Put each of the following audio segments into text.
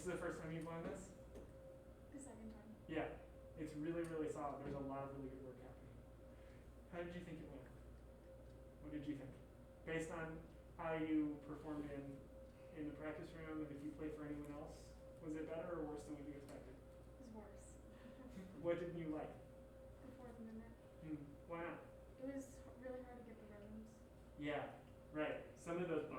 This is the first time you've learned this? The second time. Yeah, it's really, really solid. There's a lot of really good work happening. How did you think it went? What did you think? Based on how you performed in the practice room and if you played for anyone else, was it better or worse than what you expected? It was worse. What didn't you like? The fourth movement. Why not? It was really hard to get the rhythms. Yeah, right. Some of those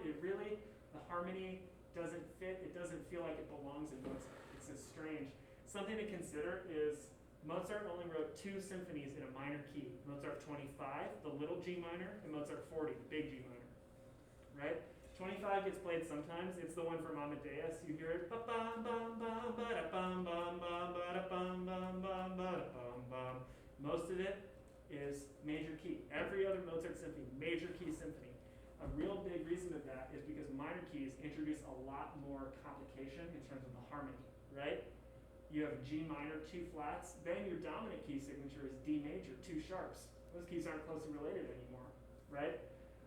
it really, the harmony doesn't fit. It doesn't feel like it belongs in Mozart. It's just strange. Something to consider is Mozart only wrote 2 symphonies in a minor key. Mozart 25, the little G minor, and Mozart 40, the big G minor. Right? 25 gets played sometimes. It's the one from Amadeus. You hear it. Most of it is major key. Every other Mozart symphony, major key symphony. A real big reason of that is because minor keys introduce a lot more complication in terms of the harmony, right? You have G minor, 2 flats, then your dominant key signature is D major, 2 sharps. Those keys aren't closely related anymore, right?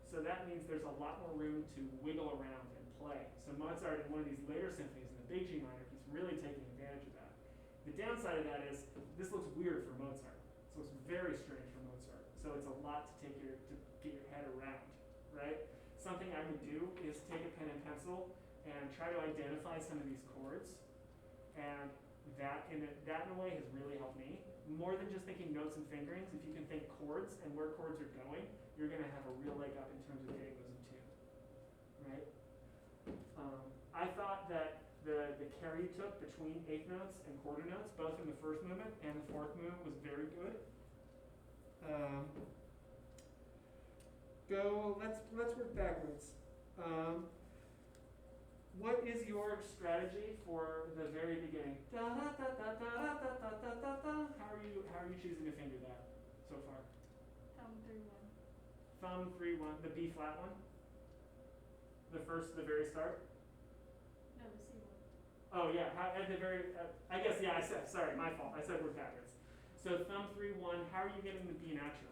So that means there's a lot more room to wiggle around and play. So Mozart in one of these later symphonies in the big G minor, he's really taking advantage of that. The downside of that is this looks weird for Mozart. So it's very strange for Mozart. So it's a lot to get your head around, right? Something I would do is take a pen and pencil and try to identify some of these chords. And that in a way has really helped me. More than just thinking notes and fingerings, if you can think chords and where chords are going, you're going to have a real leg up in terms of getting those in tune, right? I thought that the carry you took between 8th notes and quarter notes, both in the first movement and the fourth movement, was very good. Let's work backwards. What is your strategy for the very beginning? How are you choosing to finger that so far? Thumb 3-1. Thumb 3-1, the B flat one? The very start? No, the C1. Oh yeah, at the very, I guess, yeah, sorry, my fault. I said work backwards. So thumb 3-1, how are you getting the B natural?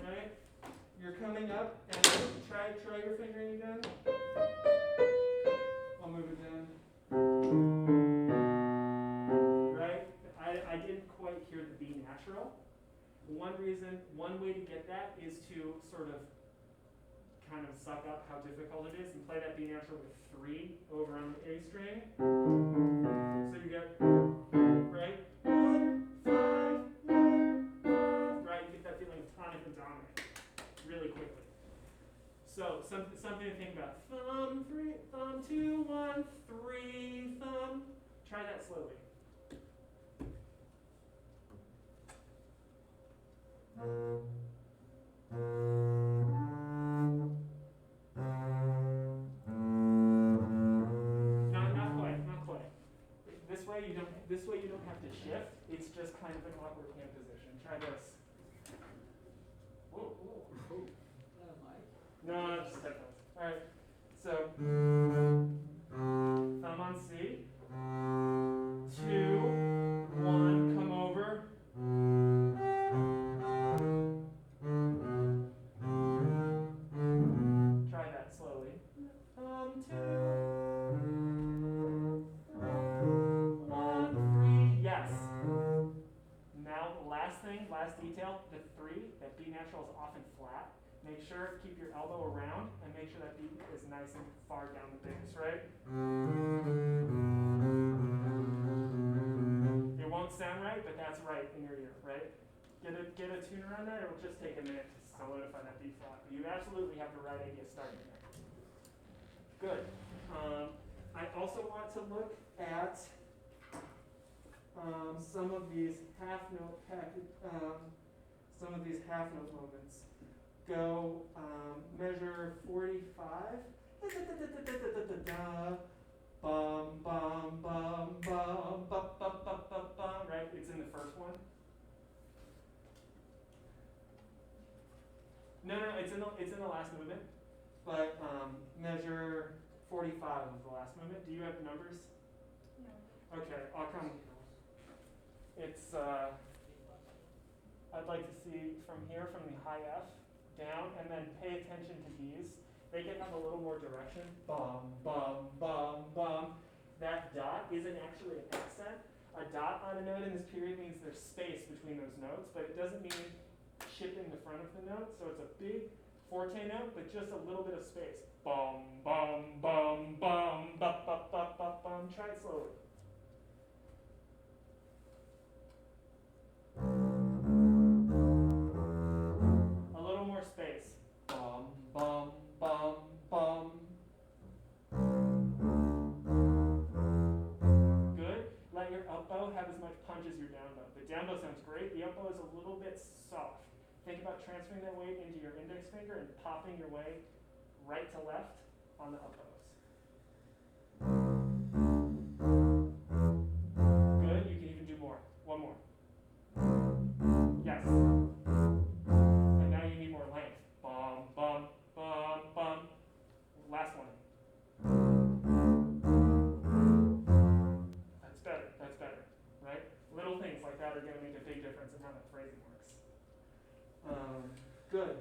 Right? You're coming up and try your fingering again. I'll move it down. Right? I didn't quite hear the B natural. One way to get that is to sort of kind of suck up how difficult it is and play that B natural with 3 over on the A string. So you get, right? 1, 5, 1, 5, right? You get that feeling of tonic and dominant really quickly. So something to think about. Thumb 2, 1, 3, thumb. Try that slowly. Not quite. This way you don't have to shift. It's just kind of an awkward hand position. Try this. Whoa. No, it's just headphones. All right. So thumb on C. 2, 1, come over. Try that slowly. Thumb 2, 1, 3. Yes. Now, last detail, the 3, that B natural is often flat. Make sure, keep your elbow around, and make sure that B is nice and far down the bass, right? It won't sound right, but that's right in your ear, right? Get a tuner on that. It will just take a minute to solidify that B flat. But you absolutely have the right idea starting there. Good. I also want to look at some of these half note movements. Go measure 45. Bum bum bum bum bum bum bum bum. Right? It's in the first one. No, it's in the last movement. But measure 45 was the last movement. Do you have the numbers? No. Okay, I'll come. It's I'd like to see from here, from the high F down, and then pay attention to these. they can have a little more direction. Bum, bum, bum, bum. That dot isn't actually an accent. A dot on a note in this period means there's space between those notes, but it doesn't mean shipping the front of the note. So it's a big forte note, but just a little bit of space. Bum, bum, bum, bum, bum, bum, bum, bum, bum. Try it slowly. A little more space. Bum, bum, bum, bum. Good. Let your up bow have as much punch as your down bow. The down bow sounds great. The up bow is a little bit soft. Think about transferring that weight into your index finger and popping your way right to left on the up bows. Good. You can even do more. One more. Yes. And now you need more length. Bum, bum, bum, bum. Last one. That's better. That's better. Right? Little things like that are going to make a big difference in how that phrasing works. Good.